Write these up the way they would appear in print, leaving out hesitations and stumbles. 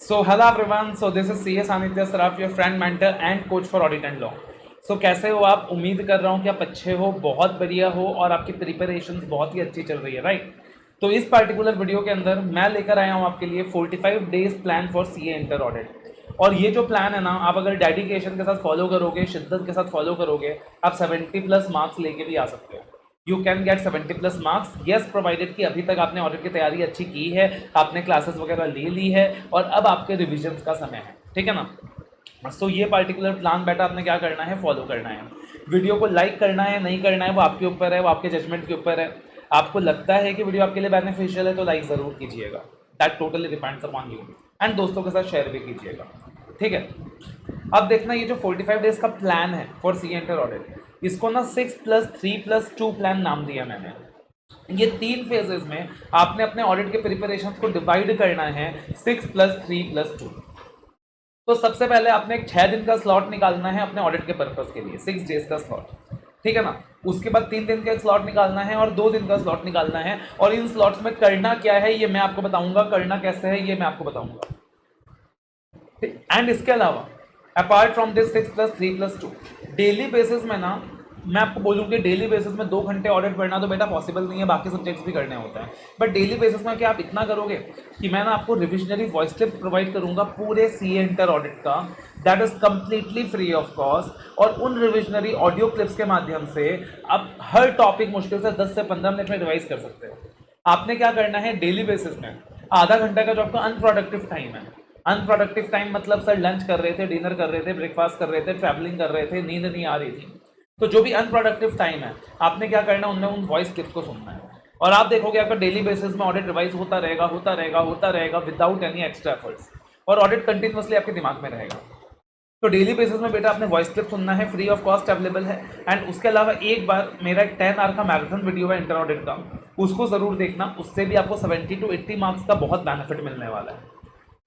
So hello everyone. So this is CS Anitya Saraf, your friend, mentor and coach for audit and law. So कैसे हो आप? उम्मीद कर रहा हूँ कि आप अच्छे हो, बहुत बढ़िया हो और आपकी प्रिपरेशंस बहुत ही अच्छी चल रही है, राइट? तो इस पर्टिकुलर वीडियो के अंदर मैं लेकर आया हूँ आपके लिए 45 days plan for CA inter audit. और ये जो प्लान है ना, आप अगर डेडिकेशन के साथ फॉलो करोगे, शिद्दत के साथ फॉलो करोगे, आप 70 प्लस मार्क्स लेके भी आ सकते हो। You can get 70 plus marks, yes provided कि अभी तक आपने ऑडिट की तैयारी अच्छी की है, आपने क्लासेस वगैरह ले ली है और अब आपके रिविजन का समय है, ठीक है ना। सो ये पर्टिकुलर प्लान बेटा आपने क्या करना है, फॉलो करना है। वीडियो को लाइक करना है नहीं करना है वो आपके ऊपर है, वो आपके जजमेंट के ऊपर है। आपको लगता है कि वीडियो आपके लिए बेनिफिशियल है तो लाइक ज़रूर कीजिएगा, that totally depends upon you. And दोस्तों के साथ शेयर भी कीजिएगा, ठीक है। अब देखना ये जो 45 डेज का प्लान है फॉर सी एंटर ऑडिट, इसको ना 6+3+2 प्लान नाम दिया मैंने। ये 3 फेजेस में आपने अपने ऑडिट के प्रिपरेशन को डिवाइड करना है 6+3+2। तो सबसे पहले आपने एक 6 दिन का स्लॉट निकालना है अपने ऑडिट के पर्पस के लिए, 6 डेज का स्लॉट, ठीक है ना। उसके बाद 3 दिन का स्लॉट निकालना है और 2 दिन का स्लॉट निकालना है। और इन स्लॉट्स में करना क्या है ये मैं आपको बताऊंगा, करना कैसे है ये मैं आपको बताऊंगा। एंड इसके अलावा apart from this 6+3+2 daily basis में ना मैं आपको बोलूँ कि डेली बेसिस में 2 घंटे ऑडिट पढ़ना तो बेटा पॉसिबल नहीं है, बाकी सब्जेक्ट्स भी करने होते हैं। बट डेली बेसिस में क्या आप इतना करोगे कि मैं ना आपको रिविजनरी वॉइस क्लिप प्रोवाइड करूंगा पूरे सीए इंटर ऑडिट का, that is completely free of cost. और उन रिविजनरी ऑडियो क्लिप्स के माध्यम से आप हर टॉपिक मुश्किल से 10 से 15 मिनट में रिवाइज कर सकते हो। आपने क्या करना है, डेली बेसिस में आधा घंटा का जो आपका अनप्रोडक्टिव टाइम है, अनप्रोडक्टिव टाइम मतलब सर लंच कर रहे थे, डिनर कर रहे थे, ब्रेकफास्ट कर रहे थे, ट्रैवलिंग कर रहे थे, नींद नहीं आ रही थी, तो जो भी अनप्रोडक्टिव टाइम है आपने क्या करना है, उनमें उन वॉइस क्लिप्स को सुनना है। और आप देखोगे आपका डेली बेसिस में ऑडिट रिवाइज होता रहेगा होता रहेगा होता रहेगा विदाउट एनी एक्स्ट्रा एफर्ट्स, और ऑडिट कंटिन्यूअसली आपके दिमाग में रहेगा। तो डेली बेसिस में बेटा आपने वॉइस क्लिप सुनना है, फ्री ऑफ कॉस्ट अवेलेबल है। एंड उसके अलावा एक बार मेरा एक 10 आवर का मैराथन वीडियो है इंटर ऑडिट का, उसको ज़रूर देखना, उससे भी आपको 70 to 80 मार्क्स का बहुत बेनिफिट मिलने वाला है।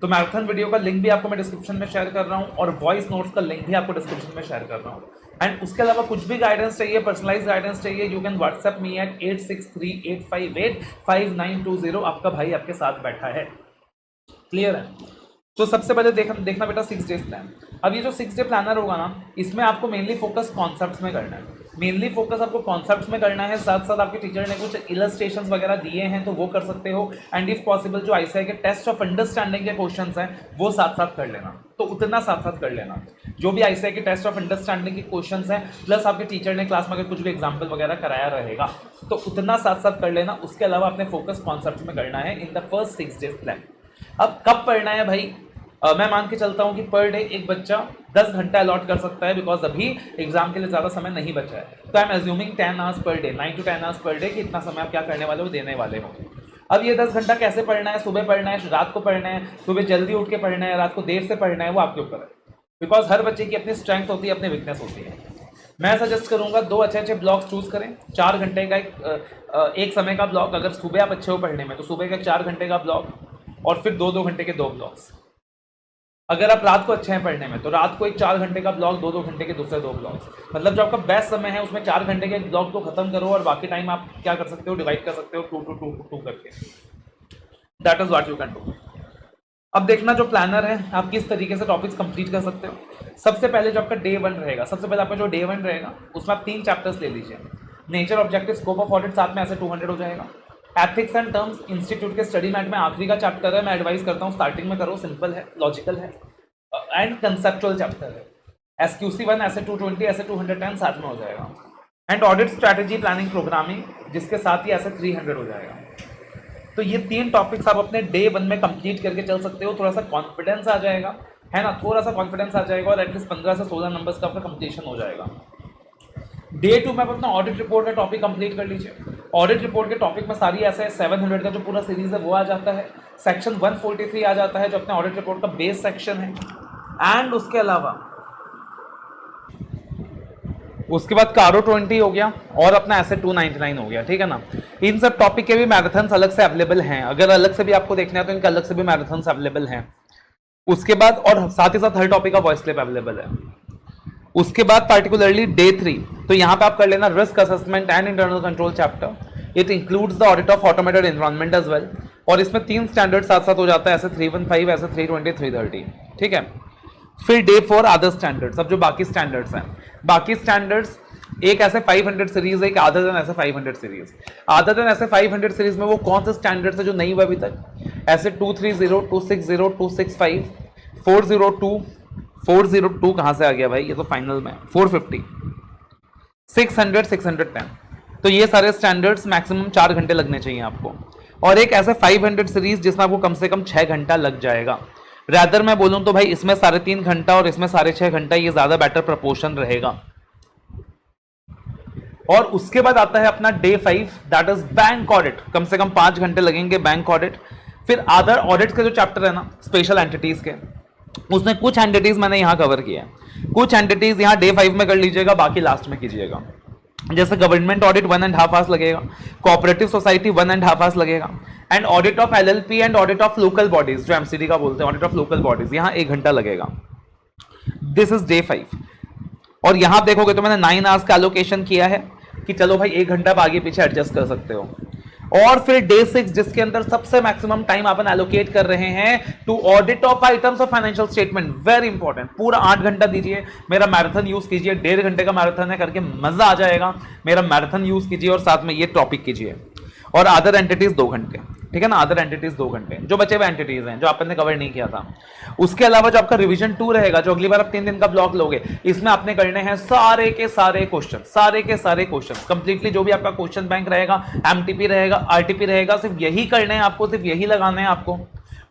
तो मैराथन वीडियो का लिंक भी आपको मैं डिस्क्रिप्शन में शेयर कर रहा हूँ और वॉइस नोट्स का लिंक भी आपको डिस्क्रिप्शन में शेयर कर रहा हूँ। एंड उसके अलावा कुछ भी गाइडेंस चाहिए, पर्सनलाइज गाइडेंस चाहिए, you can WhatsApp me at 8638585920। आपका भाई आपके साथ बैठा है, क्लियर है। तो सबसे पहले देखना बेटा 6 डेज प्लान। अब ये जो 6 डे प्लानर होगा ना, इसमें आपको मेनली फोकस कॉन्सेप्ट्स में करना है, मेनली फोकस आपको कॉन्सेप्ट्स में करना है। साथ साथ आपके टीचर ने कुछ इलस्ट्रेशंस वगैरह दिए हैं तो वो कर सकते हो। एंड इफ पॉसिबल जो आईसीआई के टेस्ट ऑफ अंडरस्टैंडिंग के क्वेश्चंस हैं वो साथ साथ कर लेना, तो उतना साथ साथ कर लेना। जो भी आईसीआई के टेस्ट ऑफ अंडरस्टैंडिंग के क्वेश्चंस हैं प्लस आपके टीचर ने क्लास में अगर कुछ भी एग्जाम्पल वगैरह कराया रहेगा तो उतना साथ साथ कर लेना। उसके अलावा अपने फोकस कॉन्सेप्ट्स में करना है in the first 6 days plan. अब कब पढ़ना है भाई, मैं मान के चलता हूँ कि पर डे एक बच्चा 10 घंटा अलॉट कर सकता है, बिकॉज अभी एग्जाम के लिए ज़्यादा समय नहीं बचा है। तो I am assuming 10 hours per day, 9 to 10 hours per day कि इतना समय आप क्या करने वाले हो, देने वाले हो। अब ये 10 घंटा कैसे पढ़ना है, सुबह पढ़ना है, रात को पढ़ना है, सुबह जल्दी उठ के पढ़ना है, रात को देर से पढ़ना है, वो आपके ऊपर है। बिकॉज हर बच्चे की अपनी स्ट्रेंथ होती है, अपनी वीकनेस होती है। मैं सजेस्ट करूंगा 2 अच्छे ब्लॉक्स चूज करें, 4 घंटे का एक समय का ब्लॉक। अगर सुबह आप अच्छे हो पढ़ने में तो सुबह का 4 घंटे का ब्लॉक और फिर 2-2 घंटे के 2 ब्लॉक्स। अगर आप रात को अच्छे हैं पढ़ने में तो रात को एक 4 घंटे का ब्लॉक, 2-2 घंटे के दूसरे 2 ब्लॉक्स। मतलब जो आपका बेस्ट समय है उसमें 4 घंटे के ब्लॉक को खत्म करो और बाकी टाइम आप क्या कर सकते हो, डिवाइड कर सकते हो 2-2-2 करके। That is what you can do. अब देखना जो प्लानर है आप किस तरीके से टॉपिक्स कंप्लीट कर सकते हो। सबसे पहले जो आपका डे 1 रहेगा, सबसे पहले आपका जो डे 1 रहेगा उसमें आप 3 चैप्टर्स ले लीजिए। Nature, objective, scope of audit, साथ में ऐसे 200 हो जाएगा। एथिक्स एंड टर्म्स इंस्टीट्यूट के स्टडी मैट में आखिरी का चैप्टर है, मैं एडवाइस करता हूँ स्टार्टिंग में करो, सिंपल है, लॉजिकल है एंड कंसेप्चुअल चैप्टर है। SQC1 ऐसे 220 ऐसे 210 साथ में हो जाएगा। And audit strategy, planning, programming, जिसके साथ ही ऐसे 300 हो जाएगा। तो ये 3 टॉपिक्स आप अपने डे 1 में कंप्लीट करके चल सकते हो। थोड़ा सा कॉन्फिडेंस आ जाएगा, है ना, थोड़ा सा कॉन्फिडेंस आ जाएगा और एटलीस्ट 15 से 16 नंबर्स का आपका कंप्लीशन हो जाएगा। डे 2 में आप अपना ऑडिट रिपोर्ट का टॉपिक कंप्लीट कर लीजिए। ऑडिट रिपोर्ट के टॉपिक में सारी ऐसे 700 का जो पूरा सीरीज है वो आ जाता है। सेक्शन 143 आ जाता है जो अपने ऑडिट रिपोर्ट का बेस सेक्शन है। एंड उसके बाद कारो 20 हो गया और अपना ऐसे 299 हो गया, ठीक है ना। इन सब टॉपिक के भी मैराथन्स अलग से अवेलेबल हैं, अगर अलग से भी आपको देखना है तो इनका अलग से भी मैराथन्स अवेलेबल हैं। उसके बाद और साथ ही साथ हर टॉपिक का वॉइस क्लिप अवेलेबल है। उसके बाद पार्टिकुलरली डे 3, तो यहाँ पे आप कर लेना risk assessment and internal control chapter. It includes the audit of automated environment as well. और इसमें 3 स्टैंडर्ड साथ साथ हो जाता है, ऐसे 315, ऐसे 320, 330, ठीक है। फिर डे 4 अदर स्टैंडर्ड्स। अब जो बाकी स्टैंडर्ड्स हैं, बाकी स्टैंडर्ड्स एक ऐसे 500 सीरीज है, एक अदर देन ऐसे 500 सीरीज। अदर देन ऐसे 500 सीरीज में वो कौन से स्टैंडर्ड्स है जो नहीं हुआ अभी तक? ऐसे 230, 260, 265, 402, 402 कहां से आ गया भाई? ये तो फाइनल में 450, 600, 610। तो ये सारे स्टैंडर्ड्स मैक्सिमम 4 घंटे लगने चाहिए आपको। और एक ऐसे 500 सीरीज जिसमें आपको कम से कम 6 घंटा लग जाएगा। रैदर मैं बोलूं तो भाई इसमें 3.5 घंटा और इसमें 6.5 घंटा, ये ज्यादा बेटर प्रपोर्शन रहेगा। और उसके बाद आता है अपना day 5, that is bank audit. कम से कम 5 घंटे लगेंगे बैंक ऑडिट। फिर अदर ऑडिट के जो चैप्टर है ना स्पेशल एंटिटीज के, उसमें कुछ एंटिटीज मैंने यहां कवर किया है, कुछ एंटिटीज यहां डे 5 में कर लीजिएगा, बाकी लास्ट में कीजिएगा। जैसे गवर्नमेंट ऑडिट 1.5 आवर्स लगेगा, कोऑपरेटिव सोसाइटी 1.5 आवर्स लगेगा, and audit of LLP and audit of local bodies, जो एमसीडी का बोलते हैं, ऑडिट ऑफ लोकल बॉडीज, यहां 1 घंटा लगेगा। This is day 5। और यहां देखोगे तो मैंने 9 आवर्स का एलोकेशन किया है कि चलो भाई 1 घंटा आप आगे पीछे एडजस्ट कर सकते हो। और फिर डे 6 जिसके अंदर सबसे मैक्सिमम टाइम अपन एलोकेट कर रहे हैं to audit of items of financial statement, very important. पूरा 8 घंटा दीजिए, मेरा मैराथन यूज कीजिए, 1.5 घंटे का मैराथन है, करके मजा आ जाएगा। मेरा मैराथन यूज कीजिए और साथ में ये टॉपिक कीजिए। और अदर एंटिटीज 2 घंटे, ठीक है ना, अदर एंटिटीज 2 घंटे, जो बचे हुए एंटिटीज हैं जो आपने कवर नहीं किया था। उसके अलावा जो आपका रिवीजन 2 रहेगा, जो अगली बार आप 3 दिन का ब्लॉक लोगे, इसमें आपने करने हैं सारे के सारे क्वेश्चन, सारे के सारे क्वेश्चन कंप्लीटली। जो भी आपका क्वेश्चन बैंक रहेगा, एमटीपी रहेगा, आरटीपी रहेगा, सिर्फ यही करने हैं आपको, सिर्फ यही लगाने हैं आपको।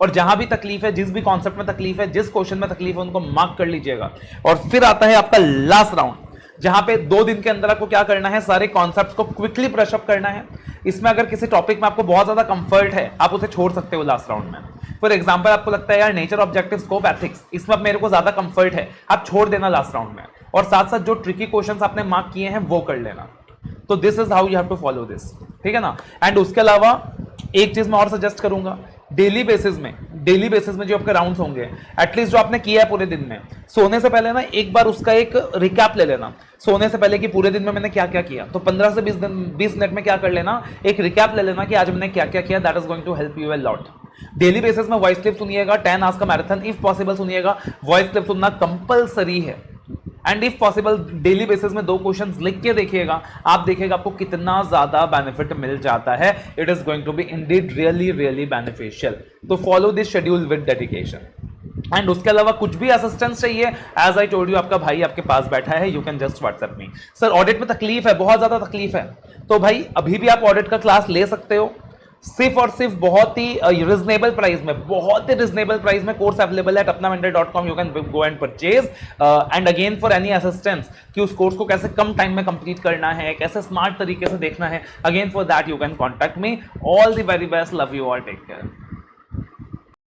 और जहां भी तकलीफ है, जिस भी कॉन्सेप्ट में तकलीफ है, जिस क्वेश्चन में तकलीफ है, उनको मार्क कर लीजिएगा। और फिर आता है आपका लास्ट राउंड, जहां पे 2 दिन के अंदर आपको क्या करना है, सारे कॉन्सेप्ट्स को क्विकली ब्रश अप करना है। इसमें अगर किसी टॉपिक में आपको बहुत ज्यादा कंफर्ट है, आप उसे छोड़ सकते हो लास्ट राउंड में। फॉर एग्जांपल आपको लगता है यार नेचर, ऑब्जेक्टिव, स्कोप, एथिक्स, इसमें अब मेरे को ज्यादा कंफर्ट है, आप छोड़ देना लास्ट राउंड में। और साथ साथ जो ट्रिकी क्वेश्चंस आपने मार्क किए हैं वो कर लेना। तो this is how you have to follow this, ठीक है ना। एंड उसके अलावा एक चीज मैं और सजेस्ट करूंगा, डेली बेसिस में जो आपके राउंड्स होंगे, एटलीस्ट जो आपने किया है पूरे दिन में, सोने से पहले ना एक बार उसका एक रिकैप ले लेना, सोने से पहले कि पूरे दिन में मैंने क्या क्या किया। तो 15 से 20 मिनट में क्या कर लेना, एक रिकैप ले लेना कि आज मैंने क्या क्या किया। That is going to help you a lot. Daily basis में वॉइस क्लिप सुनिएगा, 10 आवर्स का मैराथन इफ पॉसिबल सुनिएगा, वॉइस क्लिप सुनना कंपलसरी है। And if possible daily basis में 2 क्वेश्चंस लिख के देखिएगा, आप देखिएगा आपको कितना ज्यादा बेनिफिट मिल जाता है। It is going to be indeed really really beneficial. तो follow this schedule with dedication. And उसके अलावा कुछ भी असिस्टेंस चाहिए, एज आई टोल्ड यू, आपका भाई आपके पास बैठा है, you can just WhatsApp me. Sir audit में तकलीफ है, बहुत ज्यादा तकलीफ है, तो भाई अभी भी आप ऑडिट का क्लास ले सकते हो, सिर्फ और सिर्फ बहुत ही रिजनेबल प्राइस में, बहुत ही रिजनेबल प्राइस में कोर्स अवेलेबल है tapnamentor.com। You can go and purchase. And again for any assistance कि उस कोर्स को कैसे कम टाइम में कंप्लीट करना है, कैसे स्मार्ट तरीके से देखना है, again for that you can contact me. All the very best, love you all, take care.